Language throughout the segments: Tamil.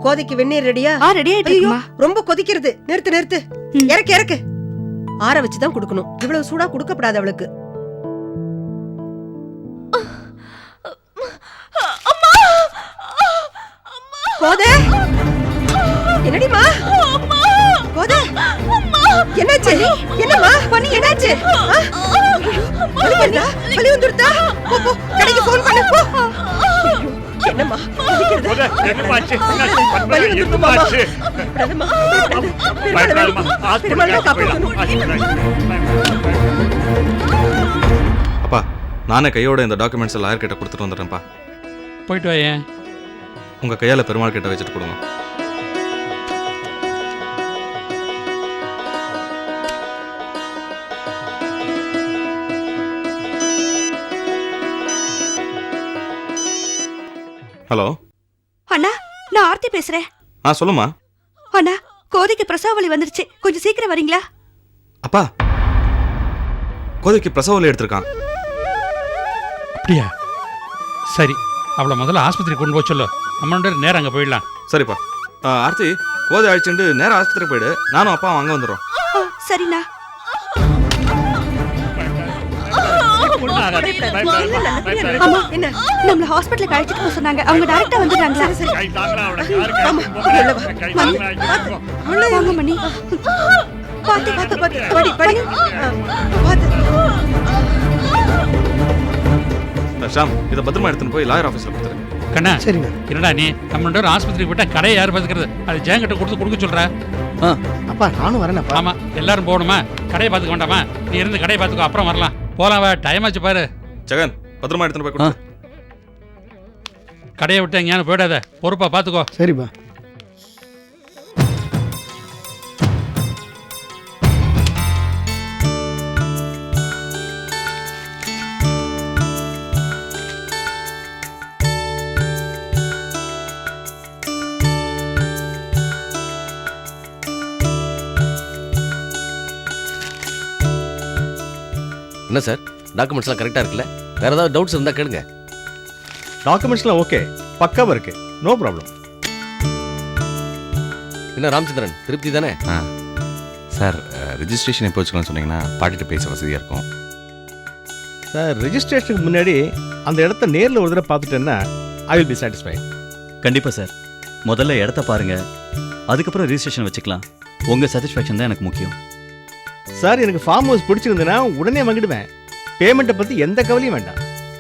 கோதைக்கு வெந்நீர் ரெடியா? ரெடி ஆயிடுமா? ரொம்ப கொதிக்கிறது. நிறுத்து. இறக்கு. ஆற வச்சுதான் குடுக்கணும். இவ்வளவு சூடா குடுக்கப்படாது அவளுக்கு. கோதை, என்னடிமா? கோதை, என்னாச்சு? என்னம்மா பண்ணி? என்னாச்சு? வலி வந்துருதா? போ கடைக்கு ஃபோன் பண்ணு போ. என்னம்மா கோதை, என்னமாச்சு? வலி வந்துருமாச்சு? அப்பா, நானே கையோட இந்த டாக்குமெண்ட்ஸ் லாயர் கிட்ட கொடுத்துட்டு வந்துடுறேன்ப்பா. போயிட்டு வாயே. உங்க கையால பெருமாள் கிட்ட வச்சுட்டு கொடுங்க. ஹலோ அண்ணா, நான் ஆர்த்தி பேசுறேன். சொல்லுமா. அண்ணா, கோதைக்கு பிரசவ வலி வந்துருச்சு, கொஞ்சம் சீக்கிரம் வரீங்களா? அப்பா, கோதைக்கு பிரசவ வலி எடுத்திருக்கான். அப்படியா? சரி, அவளை முதல்ல ஆஸ்பத்திரி கொண்டு போக சொல்லு. நம்ம நேரம் அங்கே போயிடலாம். சரிப்பா. ஆர்த்தி, கோதை அழிச்சுட்டு நேரம் ஆஸ்பத்திரி போயிடு. நானும் அப்பாவும் அங்கே வந்துடுறோம். சரிண்ணா. அம்மா, நம்மள ஹாஸ்பிடலுக்கு அழைச்சிட்டு போக சொன்னாங்க. அவங்க டைரக்டா வந்துட்டாங்களா? வாங்க மணி. ஷாம், இதை பத்திரமா எடுத்துன்னு போய் லாயர் ஆஃபீஸில் கொடுத்துரு. கண்ணா, சரிங்க. என்னடா நீ நம்ம ஆஸ்பத்திரிக்கு போயிட்டா கடையை யார் பார்த்துக்கிறது? அது ஜெயங்கிட்ட கொடுக்க சொல்ற. அப்பா, நானும் வரேன். ஆமா, எல்லாரும் போகணுமா? கடையை பார்த்துக்க வேண்டாமா? நீ இருந்து கடையை பார்த்துக்கோ, அப்புறம் வரலாம். போலாம், டைம் ஆச்சு பாரு. ஜெகன், பத்திரமா எடுத்துன்னு போய் கொடுத்து. கடையை விட்டு எங்கேயானு போயிடாத, பொறுப்பா பார்த்துக்கோ. சரிப்பா. என்ன சார், டாக்குமெண்ட்ஸ்லாம் கரெக்டாக இருக்குல்ல? வேற ஏதாவது டவுட்ஸ் இருந்தால் கேளுங்க. டாக்குமெண்ட்ஸ்லாம் ஓகே, பக்காவாக இருக்கு, நோ ப்ராப்ளம். என்ன ராமச்சந்திரன், திருப்தி தானே? சார், ரிஜிஸ்ட்ரேஷன் எப்போ வச்சுக்கலாம்னு சொன்னீங்கன்னா பாட்டிட்டு பேச வசதியாக இருக்கும். சார், ரிஜிஸ்ட்ரேஷனுக்கு முன்னாடி அந்த இடத்த நேரில் ஒரு தடவை பார்த்துட்டேன்னா ஐ வில் பி சாட்டிஸ்ஃபைட். கண்டிப்பாக சார். முதல்ல இடத்த பாருங்க, அதுக்கப்புறம் ரிஜிஸ்ட்ரேஷன் வச்சுக்கலாம். உங்கள் சாட்டிஸ்ஃபேக்ஷன் தான் எனக்கு முக்கியம். சார், எனக்கு ஃபார்ம் ஹவுஸ் பிடிச்சிருந்ததுன்னா உடனே வாங்கிடுவேன். பேமெண்ட்டை பற்றி எந்த கவலையும் வேண்டாம்.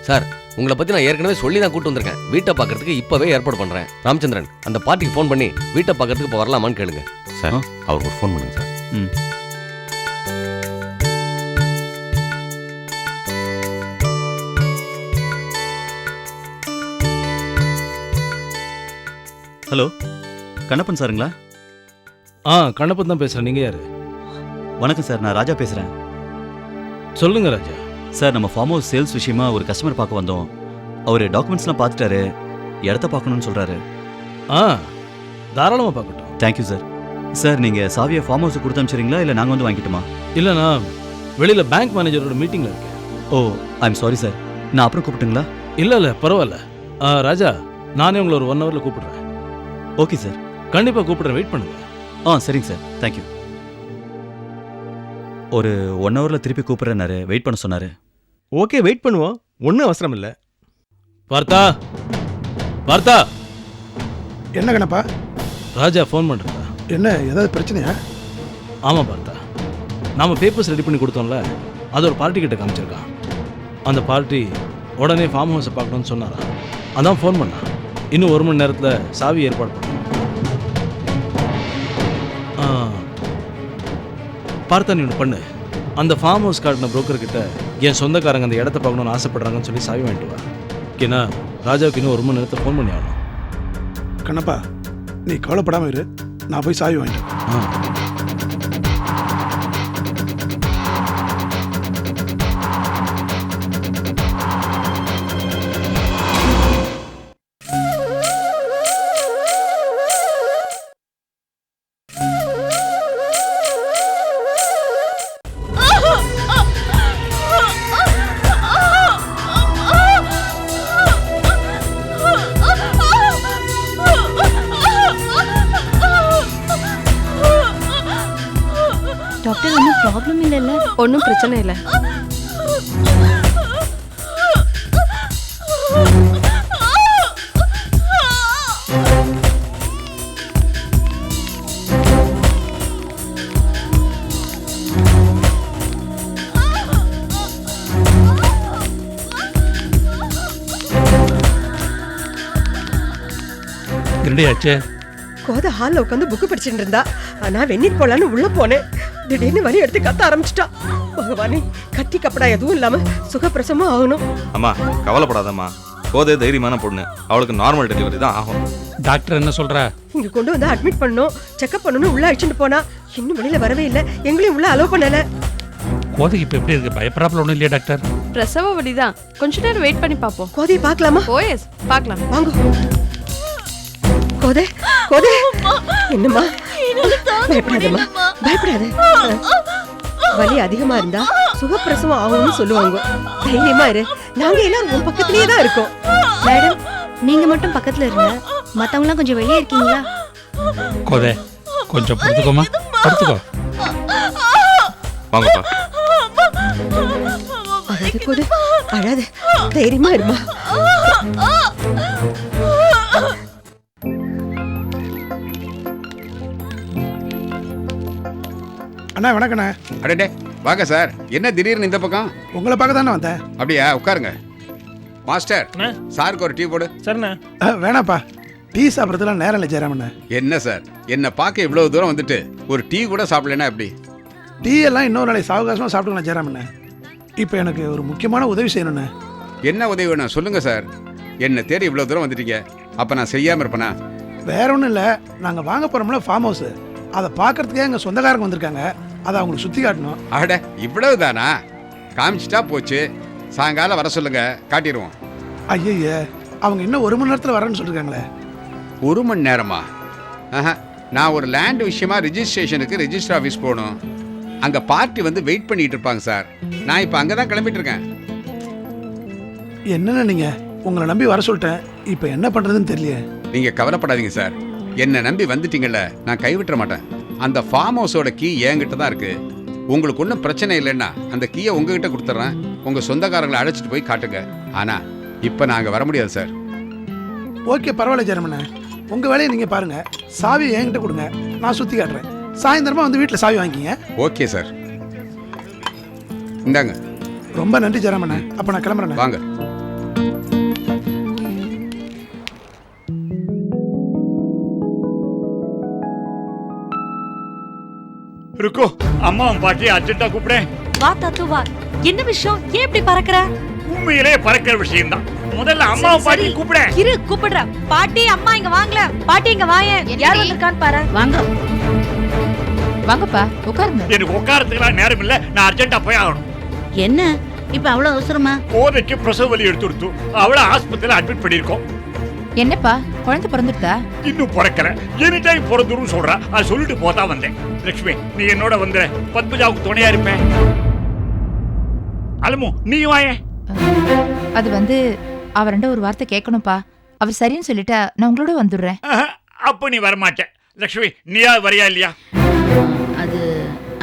சார், உங்களை பற்றி நான் ஏற்கனவே சொல்லி தான் கூட்டு வந்திருக்கேன். வீட்டை பார்க்கறதுக்கு இப்போவே ஏற்பாடு பண்ணுறேன். ராமச்சந்திரன், அந்த பார்ட்டிக்கு ஃபோன் பண்ணி வீட்டை பார்க்கறதுக்கு இப்போ வரலாமான்னு கேளுங்க. சார், அவருக்கு ஒரு ஃபோன் பண்ணுங்க சார். ஹலோ, கண்ணப்பன் சாருங்களா? கண்ணப்பன் தான் பேசுகிறேன். நீங்கள் யார்? வணக்கம் சார், நான் ராஜா பேசுகிறேன். சொல்லுங்க ராஜா. சார், நம்ம ஃபார்ம் ஹவுஸ் சேல்ஸ் விஷயமா ஒரு கஸ்டமர் பார்க்க வந்தோம். அவர் டாக்குமெண்ட்ஸ்லாம் பார்த்துட்டாரு, இடத்த பார்க்கணும்னு சொல்கிறாரு. தாராளமாக பார்க்கட்டும். Thank you sir. சார், நீங்கள் சாவியை ஃபார்ம் ஹவுஸுக்கு கொடுத்து அனுப்பிச்சிடுறீங்களா, இல்லை நாங்கள் வந்து வாங்கிட்டுமா? இல்லை, நான் வெளியில் பேங்க் மேனேஜரோட மீட்டிங்கில் இருக்கேன். ஓ, ஐம் சாரி சார். நான் அப்புறம் கூப்பிட்டுங்களா? இல்லை, பரவாயில்ல. ராஜா, நானே உங்களை ஒரு 1 ஹவரில் கூப்பிடுறேன். Okay sir. கண்டிப்பாக கூப்பிடுறேன், வெயிட் பண்ணுங்க. சரிங்க சார், தேங்க்யூ. ஒரு 1 ஹவரில் திருப்பி கூப்பிட்றேன்னாரு, வெயிட் பண்ண சொன்னார். ஓகே, வெயிட் பண்ணுவோம், ஒன்றும் அவசரம் இல்லை. பார்த்தா என்ன கணப்பா? ராஜா ஃபோன் பண்ணுறதா? என்ன, ஏதாவது பிரச்சனையா? ஆமாம் பார்த்தா, நாம் பேப்பர்ஸ் ரெடி பண்ணி கொடுத்தோம்ல, அது ஒரு பார்ட்டி கிட்ட காமிச்சிருக்கான். அந்த பார்ட்டி உடனே ஃபார்ம் ஹவுஸை பார்க்கணும்னு சொன்னாரா, அதான் ஃபோன் பண்ணான். இன்னும் 1 மணி நேரத்தில் சாவி ஏற்பாடு பண்ணணும். பார்த்தா நீ ஒன்று பண்ணு, அந்த ஃபார்ம் ஹவுஸ் காட்டின புரோக்கர்கிட்ட என் சொந்தக்காரங்க அந்த இடத்த பார்க்கணும்னு ஆசைப்படுறாங்கன்னு சொல்லி சாவி வாங்கிட்டு வா. ஏன்னா ராஜாவுக்கு இன்னும் 1 மணி நேரத்தில் ஃபோன் பண்ணி ஆகணும். கண்ணப்பா, நீ கவலைப்படாமல் இரு, நான் போய் சாவி வாங்கிட்டேன். டாக்டர் ஒன்றும் ப்ராப்ளம் இல்லைல்ல? ஒன்றும் பிரச்சனை இல்லை. என்னடியாச்சு? கோதை ஹாலில் உட்காந்து புக்கு படிச்சுட்டு இருந்தா. நான் வெந்நீர் போலான்னு உள்ள போனேன். திடீர்னு வலி எடுத்து கத்த ஆரம்பிச்சிட்டா. பகவானே, கத்தி கப்படா எதுவும் இல்லாம சுகப்பிரசவமா ஆகணும். அம்மா கவலைப்படாதம்மா, கோதை தைரியமான பொண்ணு, அவளுக்கு நார்மல் டெலிவரி தான் ஆகும். டாக்டர் என்ன சொல்றா? இங்க கொண்டு வந்து அட்மிட் பண்ணணும், செக்அப் பண்ணணும் உள்ள அழைச்சிட்டு போனா. இன்னும் வெளியில வரவே இல்லை, எங்களையும் உள்ள அலோவ் பண்ணல. கோதைக்கு இப்ப எப்படி இருக்கு? பயப்படாமல் ஒன்றும் இல்லையா டாக்டர்? பிரசவ வலிதான், கொஞ்ச நேரம் வெயிட் பண்ணி பார்ப்போம். கோதையை பார்க்கலாமா? ஓஎஸ் பார்க்கலாம். வாங்க. கோதை, கோதை, என்னம்மா? பயப்படாதம்மா, பயப்படாத. வலி அதிகமா இருந்தா சுகப்பிரசவம் ஆகும்னு சொல்லுவாங்க. தைரியமா இரு, நாங்க எல்லாரும் உன் பக்கத்துலயே தான் இருக்கோம். மேடம், நீங்க மட்டும் பக்கத்துல இருங்க, மத்தவங்களாம் கொஞ்சம் வெளியே இருக்கீங்களா? கோதை கொஞ்சம் படுத்துக்கோமா, படுத்துக்கோ. வாங்கப்பா. அழாத கோதை, அழாத, தைரியமா இருமா. அண்ணா வணக்கண்ணே. அடடே வாங்க சார். என்ன திடீர்னு இந்த பக்கம்? உங்களை பார்க்க தானே வந்தேன். அப்படியா, உட்காருங்க. மாஸ்டர், சாருக்கு ஒரு டீ போடு. சரிண்ணா. வேணாப்பா, டீ சாப்பிட்றதுலாம் நேரம் இல்லை ஜெயராமண்ணே. என்ன சார், என்ன பார்க்க இவ்வளவு தூரம் வந்துட்டு ஒரு டீ கூட சாப்பிடலன்னா எப்படி? டீ எல்லாம் இன்னொரு நாளைக்கு சாவகாசமாக சாப்பிட்டுக்கலாம் ஜெயராமண்ணே. இப்போ எனக்கு ஒரு முக்கியமான உதவி செய்யணுண்ணே. என்ன உதவி வேணும் சொல்லுங்க சார். என்ன தேடி இவ்வளவு தூரம் வந்துட்டீங்க, அப்ப நான் செய்யாம இருப்பேனா? வேற ஒன்றும் இல்லை, நாங்கள் வாங்க போகிறோம்ல ஃபார்ம் ஹவுஸு, அதை பார்க்கறதுக்கே எங்கள் சொந்தக்காரங்க வந்திருக்காங்க. அதை அவங்களுக்கு சுற்றி காட்டணும். அட இவ்வளவு தானா? காமிச்சிட்டா போச்சு. சாயங்காலம் வர சொல்லுங்க, காட்டிடுவோம். ஐயய்ய, அவங்க இன்னும் 1 மணி நேரத்தில் வரேன்னு சொல்லியிருக்காங்களே. 1 மணி நேரமா? ஆஹா, நான் ஒரு லேண்ட் விஷயமா ரிஜிஸ்ட்ரேஷனுக்கு ரெஜிஸ்டர் ஆஃபீஸ் போகணும். அங்கே பார்ட்டி வந்து வெயிட் பண்ணிட்டு இருப்பாங்க சார். நான் இப்போ அங்கே தான் கிளம்பிட்டு இருக்கேன். என்னென்ன நீங்கள் உங்களை நம்பி வர சொல்லிட்டேன், இப்போ என்ன பண்ணுறதுன்னு தெரியலையே. நீங்கள் கவலைப்படாதீங்க சார், என்னை நம்பி வந்துட்டீங்கல்ல, நான் கைவிட்டுற மாட்டேன். அந்த ஃபார்ம் ஹவுஸோட கீ என்கிட்ட தான் இருக்கு. உங்களுக்கு ஒன்றும் பிரச்சனை இல்லைன்னா அந்த கீயை உங்ககிட்ட கொடுத்துட்றேன். உங்கள் சொந்தக்காரங்களை அழைச்சிட்டு போய் காட்டுங்க. ஆனால் இப்போ நாங்கள் வர முடியாது சார். ஓகே பரவாயில்ல ஜெயராமண்ணே, உங்கள் வேலையை நீங்கள் பாருங்கள். சாவி என்கிட்ட கொடுங்க, நான் சுற்றி காட்டுறேன். சாயந்தரமாக வந்து வீட்டில் சாவி வாங்கிங்க. ஓகே சார், இந்தாங்க. ரொம்ப நன்றி ஜெயராமண்ணே. அப்போ நான் கிளம்புறேன். வாங்க. ருக்கோ, அம்மாவும் பாட்டி அர்ஜென்ட்டா கூப்பிடேன். வா தாத்து வா. என்ன விஷயம்? ஏன் இப்படி பறக்கற? உண்மையிலே பறக்கிற விஷயம் தான். முதல்ல அம்மாவும் பாட்டி கூப்பிடேன். இரு கூப்பிடுற. பாட்டி அம்மா இங்க வாங்கல. பாட்டி இங்க வாயேன். யார் வந்திருக்கான்னு பாரு. வாங்க. வாங்கப்பா, உட்காருங்க. எனக்கு உட்காரத்துக்குலாம் நேரம் இல்ல, நான் அர்ஜென்ட்டா போய் ஆகணும். என்ன இப்ப அவ்வளவு அவசரமா? கோதைக்கு பிரசவ வலி எடுத்துடுத்து, அவளை ஆஸ்பத்திரியில அட்மிட் பண்ணிருக்கோம். என்னப்பா, குழந்தை பிறந்துட்டா? இன்னும் பிறக்கல, எனி டைம் பிறந்துரும் சொல்றா. அது சொல்லிட்டு போதா வந்தேன். லட்சுமி, நீ என்னோட வந்து பத்மஜாவுக்கு துணையா இருப்பேன். அலமு, நீ வாயே. அது வந்து அவர்கிட்ட ஒரு வார்த்தை கேட்கணும்ப்பா. அவர் சரின்னு சொல்லிட்டா நான் உங்களோட வந்துடுறேன். அப்ப நீ வரமாட்டேன். லட்சுமி, நீயா வரியா இல்லையா?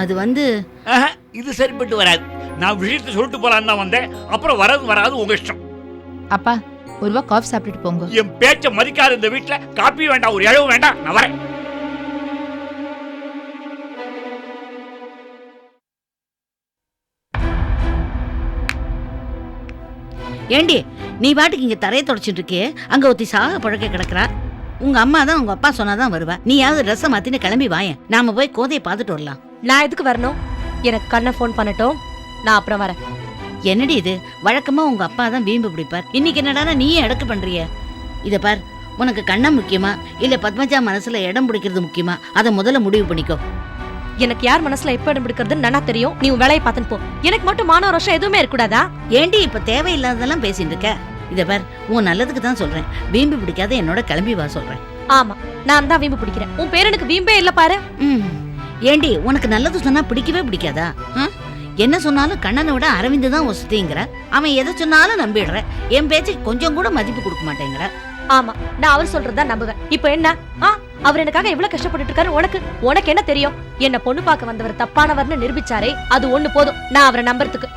அது வந்து இது சரிப்பட்டு வராது. நான் விஷயத்தை சொல்லிட்டு போலான்னு தான் வந்தேன். அப்புறம் வராது உங்க இஷ்டம். அப்பா, ஒரு ரூபா காஃபி சாப்பிட்டுட்டு போங்க. என் பேச்ச மதிக்காத இந்த வீட்டுல காப்பி வேண்டாம், ஒரு இழவு வேண்டாம். நான் வரேன். ஏண்டி, நீ பாட்டுக்கு இங்க தரையை தொடச்சிட்டு இருக்கே, அங்க ஒருத்தி சாக பழக்க கிடக்குறா. உங்க அம்மா தான் உங்க அப்பா சொன்னாதான் வருவா. நீயாவது ட்ரெஸ்ஸை மாத்தின்னு கிளம்பி வாயேன். நாம போய் கோதையை பார்த்துட்டு வரலாம். நான் எதுக்கு வரணும்? எனக்கு கண்ணை ஃபோன் பண்ணட்டும், நான் அப்புறம் வரேன். என்னடி இது? வழக்கமா உங்க அப்பா தான் வீம்பு பிடிப்பார். இன்னைக்கு என்னடா நீயே அடக்கு பண்றிய? இத பார், உனக்கு கண்ணா முக்கியமா இல்ல பத்மஜா மனசுல இடம் பிடிக்கிறது முக்கியமா? அதை முதல்ல முடிவு பண்ணிக்கோ. எனக்கு யார் மனசுல எப்ப இடம் பிடிக்கிறதுன்னு நல்லா தெரியும். நீ உன் வேலையை பார்த்துன்னு போ. எனக்கு மட்டும் மான வருஷம் எதுவுமே இருக்கக்கூடாதா? ஏண்டி இப்ப தேவையில்லாததெல்லாம் பேசிட்டு இருக்க? இத பார், உன் நல்லதுக்கு தான் சொல்றேன். வீம்பு பிடிக்காத என்னோட கிளம்பி வா சொல்றேன். ஆமா, நான் தான் வீம்பு பிடிக்கிறேன். உன் பேரனுக்கு வீம்பே இல்ல பாரு. ஏண்டி, உனக்கு நல்லது சொன்னா பிடிக்கவே பிடிக்காதா? என்ன சொன்னாலும் கண்ணனை விட அரவிந்த் தான் ஒஸ்திங்கிற. அவன் எதை சொன்னாலும் நம்பிடுற. என் பேச்சுக்கு கொஞ்சம் கூட மதிப்பு கொடுக்க மாட்டேங்கிற. ஆமா, நான் அவர் சொல்றதா நம்புவேன். இப்போ என்ன? அவர் எனக்காக எவ்வளவு கஷ்டப்பட்டு இருக்காரு உனக்கு என்ன தெரியும்? என்ன பொண்ணு பார்க்க வந்தவர் தப்பானவர்னு நிரூபிச்சாரே, அது ஒண்ணு போதும் நான் அவரை நம்புறதுக்கு.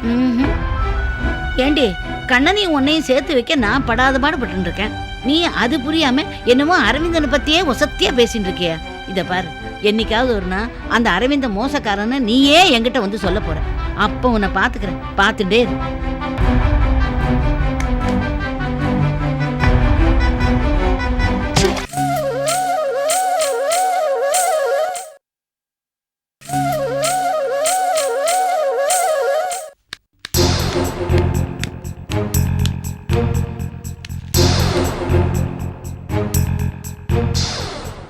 ஏண்டி கண்ணனையும் உன்னையும் சேர்த்து வைக்க நான் படாத பாடுபட்டு இருக்கேன். நீ அது புரியாம என்னமோ அரவிந்தனை பத்தியே ஒசத்தியா பேசிட்டு இருக்கிய. இத பாரு, என்னைக்காவது ஒரு நாள் அந்த அரவிந்த மோசக்காரன்னு நீயே என்கிட்ட வந்து சொல்ல போற. அப்ப உன்னை பாத்துக்கிறேன், பாத்துட்டே இரு.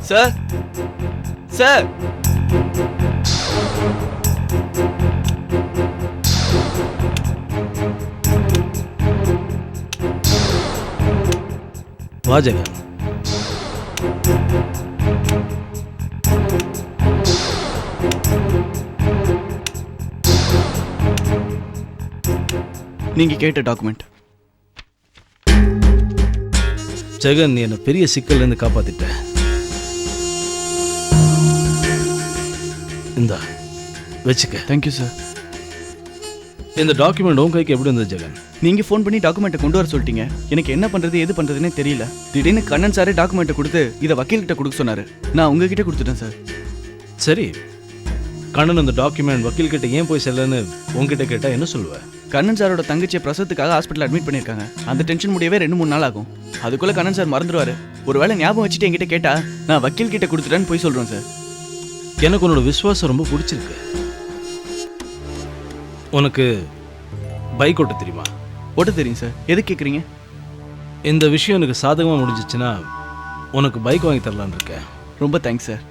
சார் சார் வாஜகன், நீங்க கேட்ட டாக்குமெண்ட். ஜெகன், நீ என்ன பெரிய சிக்கல்ல இருந்து காப்பாத்திட்ட. இந்தா வச்சுக்க. Thank you sir. இந்த டாக்குமெண்ட் உன் கைக்கு எப்படி இருந்தது ஜெகன்? நீங்க ஃபோன் பண்ணி டாக்குமெண்ட்டை கொண்டு வர சொல்லிட்டீங்க. எனக்கு என்ன பண்றது எது பண்றதுன்னே தெரியல. திடீர்னு கண்ணன் சாரே டாக்குமெண்ட்டை கொடுத்து இதை வக்கீல்கிட்ட கொடுக்க சொன்னாரு. நான் உங்ககிட்ட கொடுத்துட்டேன் சார். சரி, கண்ணன் அந்த டாக்குமெண்ட் வக்கீல் கிட்ட ஏன் போய் செல்லன்னு உங்ககிட்ட கேட்டா என்ன சொல்லுவ? கண்ணன் சாரோட தங்கச்சியை பிரசவத்துக்காக ஹாஸ்பிட்டல் அட்மிட் பண்ணியிருக்காங்க. அந்த டென்ஷன் முடியவே 2-3 நாள் ஆகும். அதுக்குள்ள கண்ணன் சார் மறந்துடுவாரு. ஒருவேளை ஞாபகம் வச்சுட்டு என்கிட்ட கேட்டா நான் வக்கீல் கிட்ட கொடுத்துட்டேன்னு போய் சொல்றேன் சார். எனக்கு உன்னோட விசுவாசம் ரொம்ப பிடிச்சிருக்கு. உனக்கு பைக் ஓட்ட தெரியுமா? ஓட்ட தெரியும் சார். எது கேட்குறீங்க? இந்த விஷயம் எனக்கு சாதகமாக முடிஞ்சிச்சுன்னா உனக்கு பைக் வாங்கி தரலான்னு இருக்கேன். ரொம்ப தேங்க்ஸ் சார்.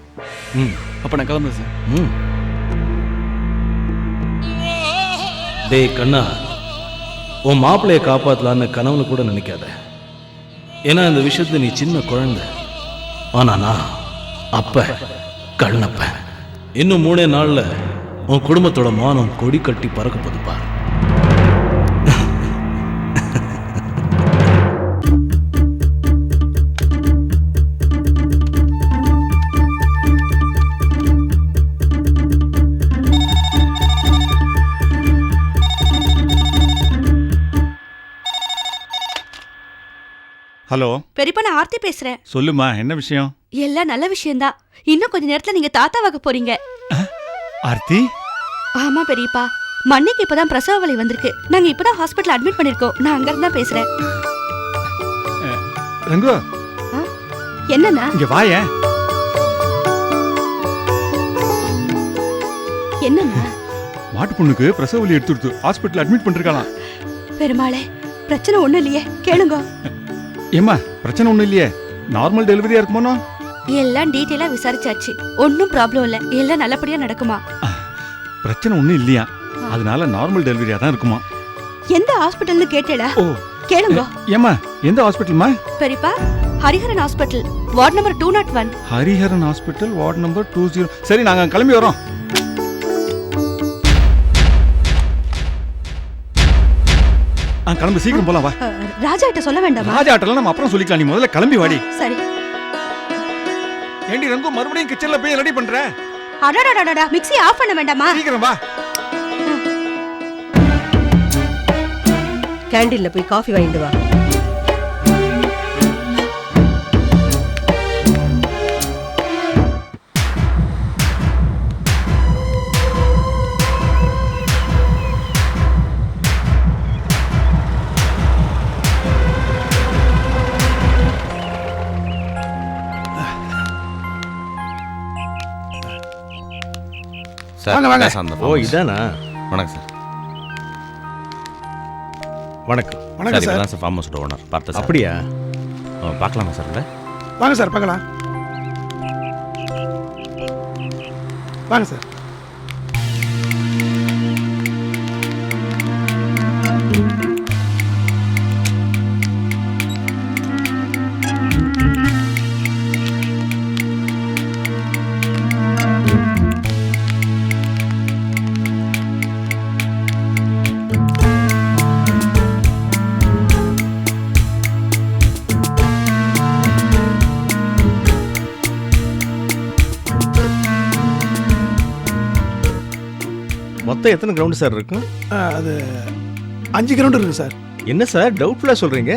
அப்போ நான் கிளம்புறேன் சார். டேய் கண்ணா, உன் மாப்பிள்ளையை காப்பாற்றலான்னு கனவுல கூட நினைக்காத. ஏன்னா இந்த விஷயத்துல நீ சின்ன குழந்தை. ஆனா நான் அப்ப கண்ணப்ப. இன்னும் 3 நாள்ல உன் குடும்பத்தோட மானம் கொடி கட்டி பறக்க போதுப்பா. ஹலோ பெரியப்பா, நான் ஆர்த்தி பேசுறேன். சொல்லுமா, என்ன விஷயம்? எல்லாம் நல்ல விஷயம்தான். இன்னும் கொஞ்ச நேரத்துல நீங்க தாத்தாவாக போறீங்க. ஆர்த்தி? ஆமா பெரியப்பா, மண்ணிக்கு இப்பதான் பிரசவ வலி வந்திருக்கு. நாங்க இப்பதான் ஹாஸ்பிட்டல் அட்மிட் பண்ணிருக்கோம். நான் அங்க இருந்தா பேசுறேன். ரங்கு, என்னன்னா? இங்க வாயேன். என்னன்னா? மாட்டு பொண்ணுக்கு பிரசவ வலி எடுத்துடுத்து ஹாஸ்பிட்டல் அட்மிட் பண்ணிருக்கலாம். பெருமாளே, பிரச்சனை ஒண்ணும் இல்லையே, கேளுங்க. ஏமா, பிரச்சனை ஒண்ணும் இல்லையே, நார்மல் டெலிவரியா இருக்குமோ? எல்லாம் டீடைலா விசாரிச்சாச்சு. ஒன்னும் ப்ராப்ளம் இல்ல. எல்லாம் நல்லபடியா நடக்குமா? பிரச்சனை ஒண்ணும் இல்லையா, அதனால நார்மல் டெலிவரியா தான் இருக்குமா? எந்த ஹாஸ்பிட்டல்னு கேட்டேடா? கேளுங்க. ஏமா, எந்த ஹாஸ்பிட்டல்மா? பெரியப்பா, Hariharan hospital, ward number 201. Hariharan hospital, ward number 20. சரி, நாங்க கிளம்பி வரோம். கிளம்பி சீக்கிரம் போலாம். வா. ராஜா கிட்ட சொல்ல வேண்டாமா? ராஜா கிட்ட நம்ம அப்புறம் சொல்லிக்கலாம். நீ முதல்ல கிளம்பி வாடி. சரி. ஏண்டி ரங்கு, மறுபடியும் கிச்சன்ல போய் ரெடி பண்ற? அடடடடடா, மிக்ஸி ஆஃப் பண்ண வேண்டாமா? சீக்கிரம் வா. கேண்டீன்ல போய் காஃபி வாங்கிட்டு வா. வாங்க வாங்க. ஓ, இதானா? வணக்கம் சார். வணக்கம். வணக்கம் சார். இதான் சார் ஃபார்ம் ஹவுஸோட ஓனர் பார்த்தா. அப்படியா? பார்க்கலாமா சார்? இல்லை வாங்க சார், பார்க்கலாம். வாங்க சார். மொத்தம் எத்தனை கிரவுண்டு சார் இருக்கும்? அது 5 கிரவுண்ட் இருக்கு சார். என்ன சார் டவுட்ஃபுல்லாக சொல்கிறீங்க?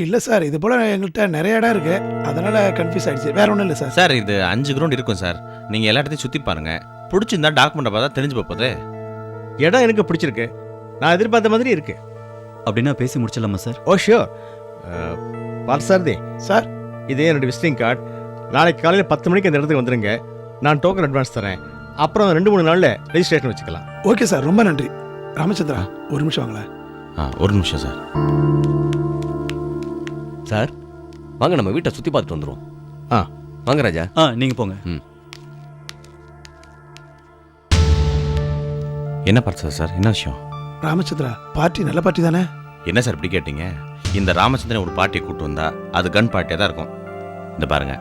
இல்லை சார், இது போல் எங்கள்கிட்ட நிறைய இடம் இருக்கு, அதனால கன்ஃபியூஸ் ஆயிடுச்சு, வேற ஒன்றும் இல்லை சார். சார் இது 5 கிரவுண்ட் இருக்கும் சார். நீங்கள் எல்லா இடத்தையும் சுற்றி பாருங்க, பிடிச்சிருந்தா டாக்குமெண்ட்டை பார்த்தா தெரிஞ்சு போகுது. இடம் எனக்கு பிடிச்சிருக்கு, நான் எதிர்பார்த்த மாதிரி இருக்கு. அப்படின்னா பேசி முடிச்சிடலாமா sir? Oh sure. Parthasarathy sir, இதே என்னுடைய விசிட்டிங் கார்டு. நாளைக்கு காலையில் 10 மணிக்கு அந்த இடத்துக்கு வந்துடுங்க. நான் டோக்கன் அட்வான்ஸ் தரேன். அப்புறம் 2-3 நாளில் ரெஜிஸ்ட்ரேஷன் வச்சுக்கலாம். ஓகே சார், ரொம்ப நன்றி. ராமச்சந்திரா, ஒரு நிமிஷம் வாங்களேன். ஒரு நிமிஷம் சார். சார் வாங்க நம்ம வீட்டை சுற்றி பார்த்துட்டு வந்துடுவோம். வாங்க ராஜா. நீங்கள் போங்க. என்ன பார்த்தா சார், என்ன விஷயம்? ராமச்சந்திரா, பார்ட்டி நல்ல பார்ட்டி தானே? என்ன சார் இப்படி கேட்டீங்க? இந்த ராமச்சந்திரன் ஒரு பார்ட்டியை கூப்பிட்டு வந்தா அது கன் பார்ட்டியாக தான் இருக்கும். இந்த பாருங்க,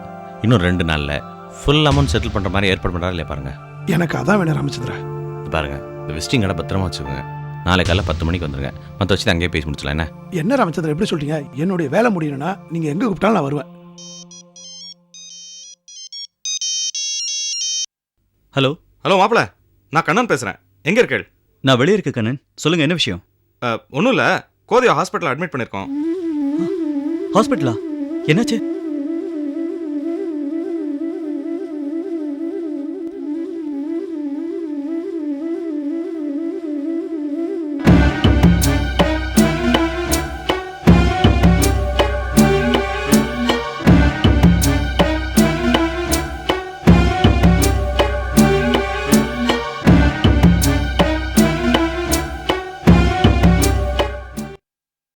இன்னும் 2 நாளில் ஃபுல் அமௌண்ட் செட்டில் பண்ணுற மாதிரி ஏற்பாடு பண்ணுறாரு இல்லையா பாருங்க. எனக்கு அதான் வேணும் ராமச்சந்திரா. பாருங்க, இந்த விசிட்டிங் கடை பத்திரமா வச்சுக்கோங்க. நாளை காலைல 10 மணிக்கு வந்துருங்க. மற்ற வச்சு அங்கேயே பேசி முடிச்சலாம். என்ன என்ன ராமச்சந்திரா எப்படி சொல்லிட்டீங்க? என்னுடைய வேலை முடியணும்னா நீங்கள் எங்கே கூப்பிட்டாலும் நான் வருவேன். ஹலோ ஹலோ மாப்பிள்ள, நான் கண்ணன் பேசுகிறேன். எங்கே இருக்கேள்? நான் வெளியே இருக்க கண்ணன். சொல்லுங்கள், என்ன விஷயம்? ஒன்றும் இல்லை, கோதையா ஹாஸ்பிட்டலில் அட்மிட் பண்ணியிருக்கோம். ஹாஸ்பிட்டலா? என்னாச்சு?